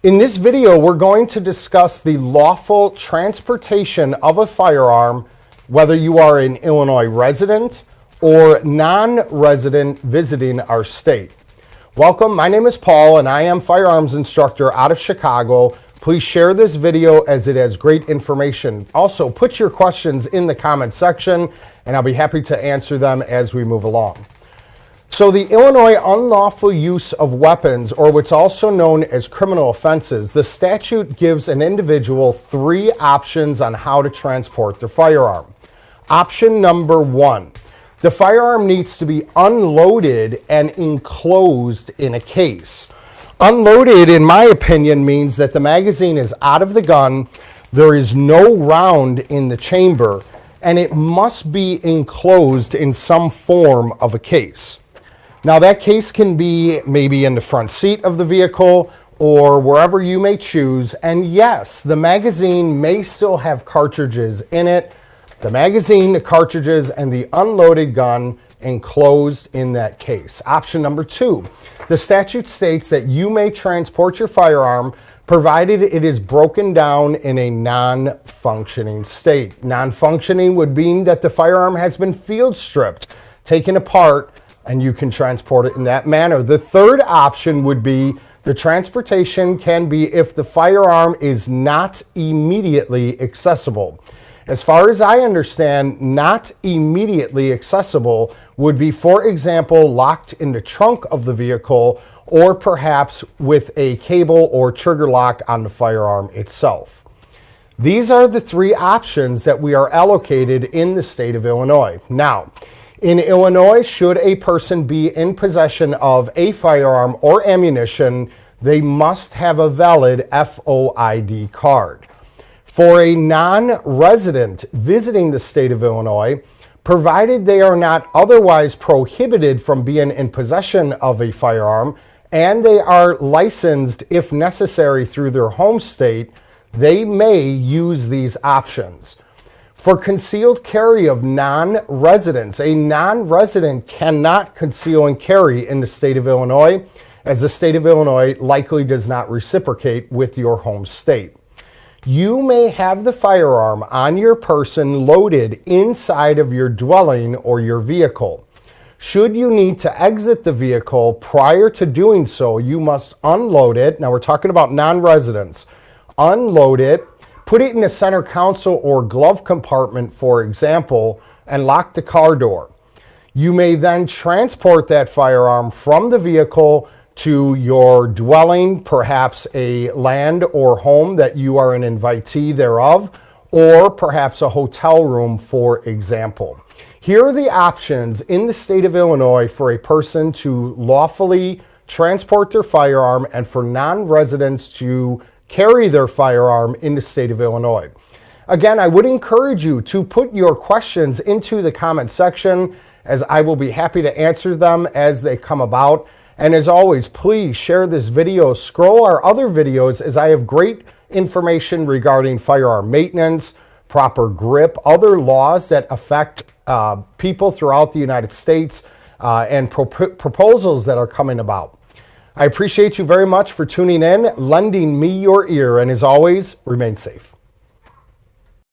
In this video, we're going to discuss the lawful transportation of a firearm, whether you are an Illinois resident or non-resident visiting our state. Welcome, my name is Paul and I am firearms instructor out of Chicago. Please share this video as it has great information. Also, put your questions in the comment section and I'll be happy to answer them as we move along. So the Illinois unlawful use of weapons, or what's also known as criminal offenses, the statute gives an individual three options on how to transport their firearm. Option number one, the firearm needs to be unloaded and enclosed in a case. Unloaded, in my opinion, means that the magazine is out of the gun, there is no round in the chamber, and it must be enclosed in some form of a case. Now that case can be maybe in the front seat of the vehicle or wherever you may choose. And yes, the magazine may still have cartridges in it. The magazine, the cartridges, and the unloaded gun enclosed in that case. Option number two, the statute states that you may transport your firearm provided it is broken down in a non-functioning state. Non-functioning would mean that the firearm has been field stripped, taken apart, and you can transport it in that manner. The third option would be the transportation can be if the firearm is not immediately accessible. As far as I understand, not immediately accessible would be, for example, locked in the trunk of the vehicle or perhaps with a cable or trigger lock on the firearm itself. These are the three options that we are allocated in the state of Illinois. Now, in Illinois, should a person be in possession of a firearm or ammunition, they must have a valid FOID card. For a non-resident visiting the state of Illinois, provided they are not otherwise prohibited from being in possession of a firearm and they are licensed if necessary through their home state, they may use these options. For concealed carry of non-residents, a non-resident cannot conceal and carry in the state of Illinois, as the state of Illinois likely does not reciprocate with your home state. You may have the firearm on your person loaded inside of your dwelling or your vehicle. Should you need to exit the vehicle, prior to doing so, you must unload it. Now we're talking about non-residents. Unload it. Put it in the center console or glove compartment, for example, and lock the car door. You may then transport that firearm from the vehicle to your dwelling, perhaps a land or home that you are an invitee thereof, or perhaps a hotel room, for example. Here are the options in the state of Illinois for a person to lawfully transport their firearm and for non-residents to carry their firearm in the state of Illinois. Again, I would encourage you to put your questions into the comment section, as I will be happy to answer them as they come about. And as always, please share this video, scroll our other videos, as I have great information regarding firearm maintenance, proper grip, other laws that affect people throughout the United States, and proposals that are coming about. I appreciate you very much for tuning in, lending me your ear, and as always, remain safe.